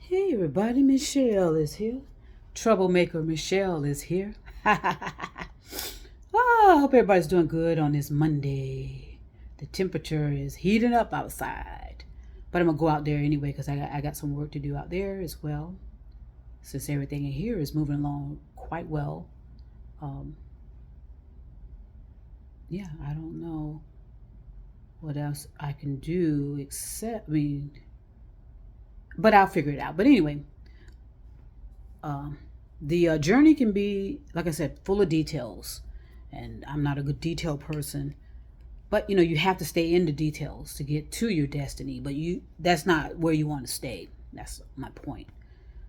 Hey everybody, Michelle is here. Troublemaker Michelle is here. I hope everybody's doing good on this Monday. The temperature is heating up outside. But I'm going to go out there anyway because I got some work to do out there as well. Since everything in here is moving along quite well. Um, yeah, I don't know what else I can do except, but I'll figure it out. But anyway, the journey can be, like I said, full of details, and I'm not a good detail person. But you have to stay in the details to get to your destiny. But that's not where you want to stay. That's my point.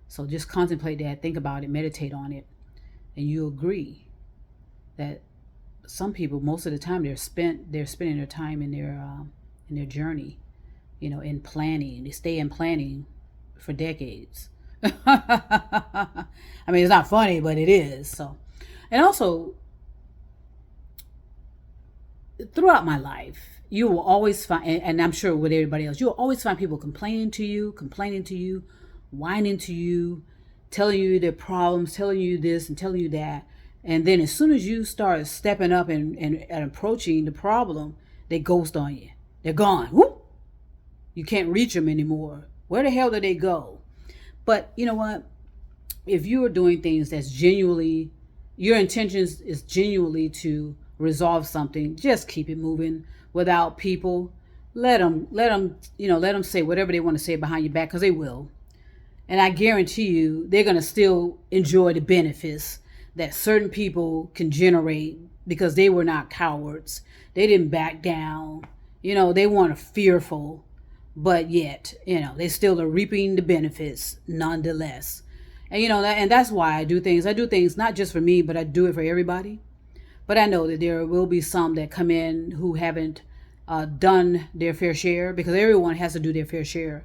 So just contemplate that, think about it, meditate on it, and you agree that some people, most of the time, they're spending their time in their journey, in planning. They stay in planning for decades. I mean, it's not funny, but it is. So, and also throughout my life, you will always find, and I'm sure with everybody else, you'll always find people complaining to you, whining to you, telling you their problems, telling you this and telling you that. And then as soon as you start stepping up and approaching the problem, they ghost on you. They're gone. Whoop! You can't reach them anymore. Where the hell did they go? But you know what? If you are doing things that's genuinely, your intentions is genuinely to resolve something, just keep it moving without people. Let them say whatever they want to say behind your back, because they will. And I guarantee you, they're going to still enjoy the benefits that certain people can generate because they were not cowards. They didn't back down. They weren't fearful, but yet, they still are reaping the benefits nonetheless. And, and that's why I do things. I do things not just for me, but I do it for everybody. But I know that there will be some that come in who haven't done their fair share, because everyone has to do their fair share.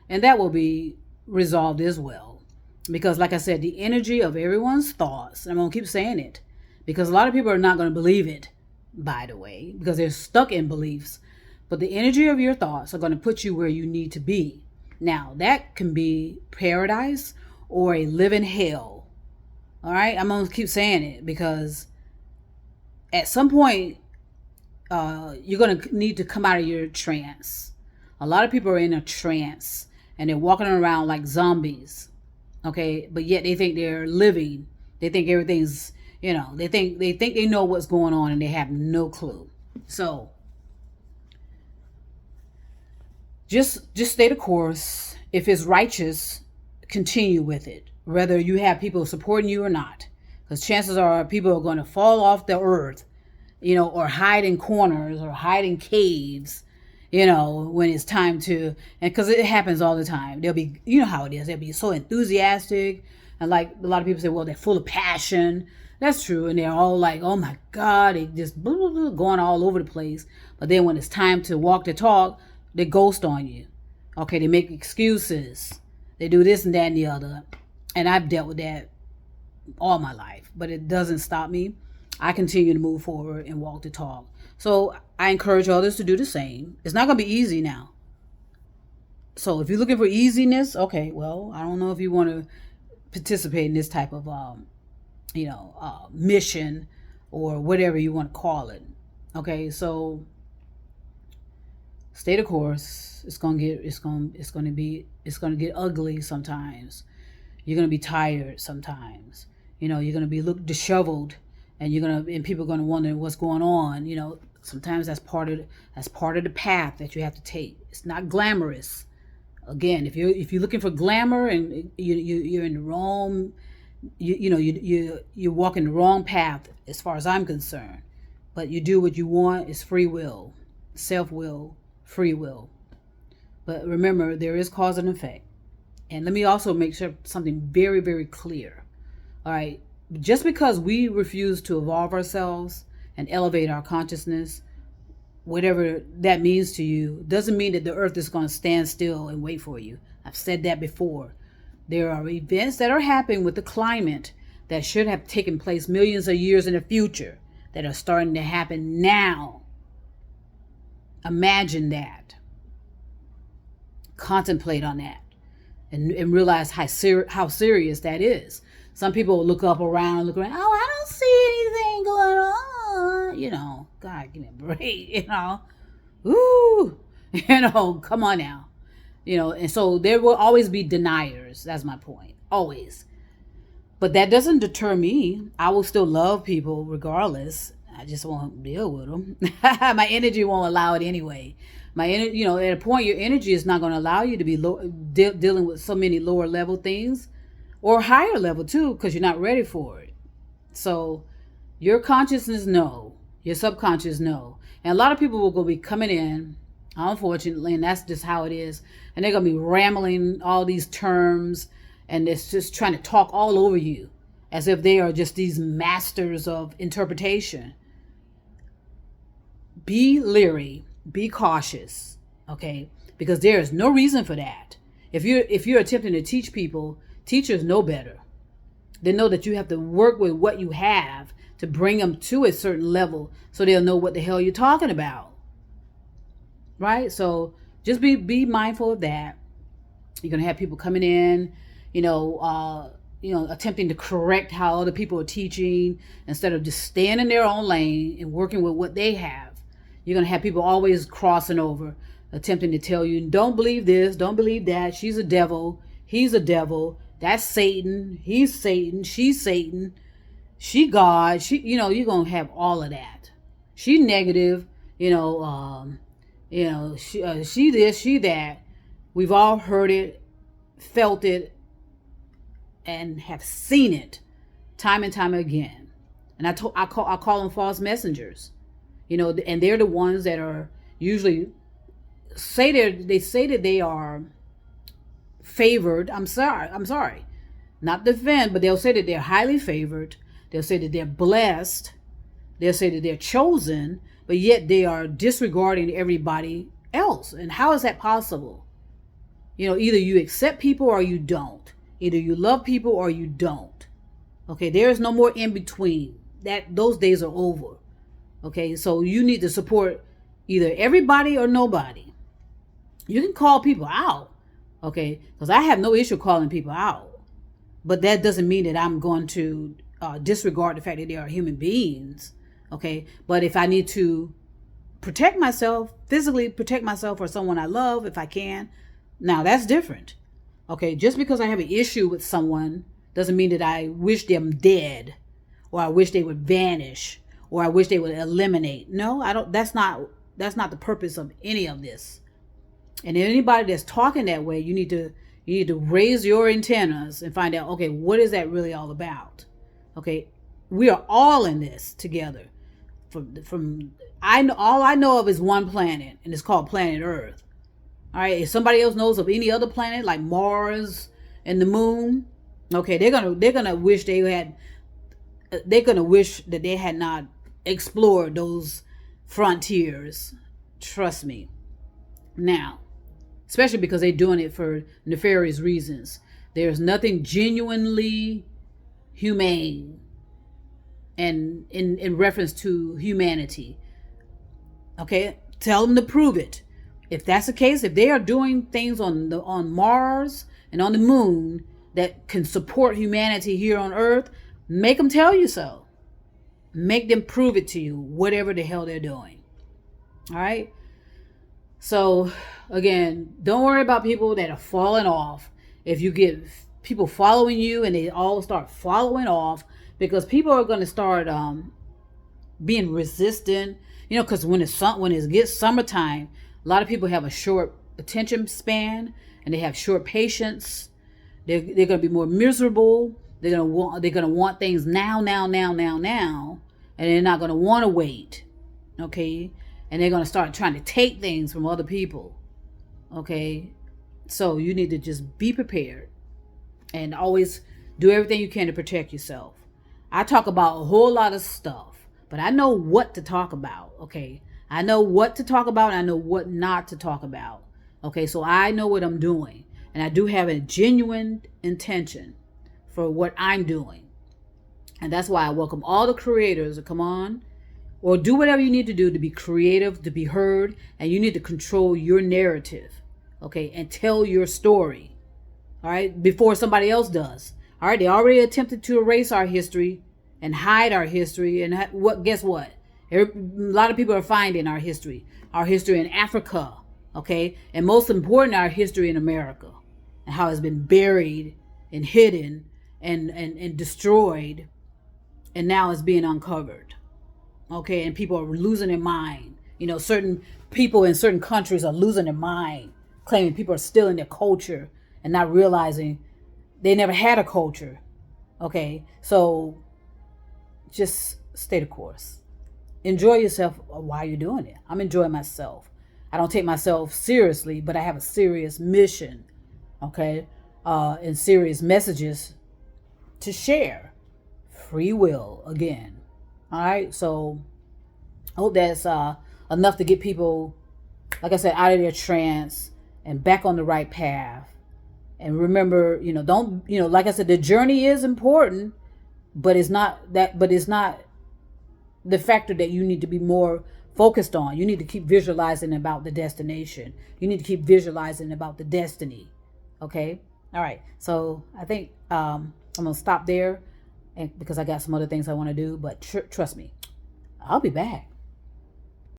And that will be resolved as well. Because like I said, the energy of everyone's thoughts, and I'm going to keep saying it, because a lot of people are not going to believe it, by the way, because they're stuck in beliefs. But the energy of your thoughts are going to put you where you need to be. Now, that can be paradise or a living hell. All right? I'm going to keep saying it because at some point, you're going to need to come out of your trance. A lot of people are in a trance and they're walking around like zombies. Okay? But yet they think they're living. They think everything's, they think they know what's going on and they have no clue. So, just stay the course. If it's righteous, continue with it, whether you have people supporting you or not, because chances are people are going to fall off the earth, or hide in corners or hide in caves, when it's time to, and because it happens all the time. They'll be, how it is, they'll be so enthusiastic, and like a lot of people say, well, they're full of passion. That's true, and they're all like, oh my God, they just blah, blah, blah, going all over the place. But then when it's time to walk the talk, they ghost on you. Okay, they make excuses. They do this and that and the other. And I've dealt with that all my life. But it doesn't stop me. I continue to move forward and walk the talk. So I encourage others to do the same. It's not going to be easy now. So if you're looking for easiness, okay, well, I don't know if you want to participate in this type of, mission or whatever you want to call it. Okay, so stay the course. It's gonna get ugly sometimes. You're gonna be tired sometimes. You're gonna be look disheveled, and people are gonna wonder what's going on. Sometimes that's part of the path that you have to take. It's not glamorous. Again, if you're looking for glamour and you're in the wrong, you're walking the wrong path as far as I'm concerned. But you do what you want. It's free will, self-will. Free will. But remember, there is cause and effect. And let me also make sure something very, very clear. All right. Just because we refuse to evolve ourselves and elevate our consciousness, whatever that means to you, doesn't mean that the earth is going to stand still and wait for you. I've said that before. There are events that are happening with the climate that should have taken place millions of years in the future that are starting to happen now. Imagine that. Contemplate on that. and realize how serious that is. Some people look around, oh, I don't see anything going on. God, give me a break, Ooh, come on now. And so there will always be deniers. That's my point. Always. But that doesn't deter me. I will still love people regardless. I just won't deal with them. My energy won't allow it anyway. My energy, at a point, your energy is not going to allow you to be dealing with so many lower level things, or higher level too, because you're not ready for it. So your consciousness, no. Your subconscious, no. And a lot of people will go be coming in, unfortunately, and that's just how it is. And they're going to be rambling all these terms, and it's just trying to talk all over you as if they are just these masters of interpretation. Be leery, be cautious, okay? Because there is no reason for that. If you're attempting to teach people, teachers know better. They know that you have to work with what you have to bring them to a certain level so they'll know what the hell you're talking about. Right? So just be mindful of that. You're going to have people coming in, attempting to correct how other people are teaching instead of just staying in their own lane and working with what they have. You're going to have people always crossing over, attempting to tell you, don't believe this, don't believe that. She's a devil. He's a devil. That's Satan. He's Satan. She's Satan. She God. You're going to have all of that. She negative, she this, she that. We've all heard it, felt it, and have seen it time and time again. And I call them false messengers. And they're the ones that are usually they say that they are favored. I'm sorry. Not defend, but they'll say that they're highly favored. They'll say that they're blessed. They'll say that they're chosen, but yet they are disregarding everybody else. And how is that possible? Either you accept people or you don't. Either you love people or you don't. Okay, there is no more in between. Those days are over. Okay, so you need to support either everybody or nobody. You can call people out, okay, because I have no issue calling people out. But that doesn't mean that I'm going to disregard the fact that they are human beings, okay? But if I need to protect myself, physically protect myself or someone I love, if I can, now that's different. Okay, just because I have an issue with someone doesn't mean that I wish them dead, or I wish they would vanish, or I wish they would eliminate. No, I don't. That's not the purpose of any of this. And anybody that's talking that way, you need to raise your antennas and find out, okay, what is that really all about? Okay, we are all in this together. All I know of is one planet, and it's called planet Earth. All right, if somebody else knows of any other planet like Mars and the moon, okay, they're gonna wish that they had not explored those frontiers. Trust me. Now, especially because they're doing it for nefarious reasons. There's nothing genuinely humane and in reference to humanity. Okay, tell them to prove it. If that's the case, if they are doing things on Mars and on the moon that can support humanity here on Earth, make them tell you so. Make them prove it to you, whatever the hell they're doing. All right? So, again, don't worry about people that are falling off. If you get people following you and they all start following off, because people are going to start being resistant, because when it gets summertime, a lot of people have a short attention span and they have short patience. They're going to be more miserable. They're going to want things now, and they're not going to want to wait. Okay? And they're going to start trying to take things from other people. Okay? So you need to just be prepared and always do everything you can to protect yourself. I talk about a whole lot of stuff, but I know what to talk about. Okay? I know what to talk about and I know what not to talk about. Okay? So I know what I'm doing. And I do have a genuine intention for what I'm doing. And that's why I welcome all the creators to come on or do whatever you need to do to be creative, to be heard, and you need to control your narrative, okay, and tell your story, all right, before somebody else does. All right, they already attempted to erase our history and hide our history. And what? Guess what? A lot of people are finding our history in Africa, okay, and most important, our history in America, and how it's been buried and hidden and destroyed, and now it's being uncovered, okay, and people are losing their mind. You know, certain people in certain countries are losing their mind, claiming people are stealing their culture and not realizing they never had a culture. Okay, so just stay the course. Enjoy yourself while you're doing it. I'm enjoying myself. I don't take myself seriously, but I have a serious mission, okay, and serious messages to share. Free will again. All right, so I hope that's enough to get people, like I said, out of their trance and back on the right path. And remember, don't, like I said, the journey is important, but it's not the factor that you need to be more focused on. You need to keep visualizing about the destination. You need to keep visualizing about the destiny. Okay? All right. So I think I'm going to stop there, and because I got some other things I want to do, but trust me, I'll be back.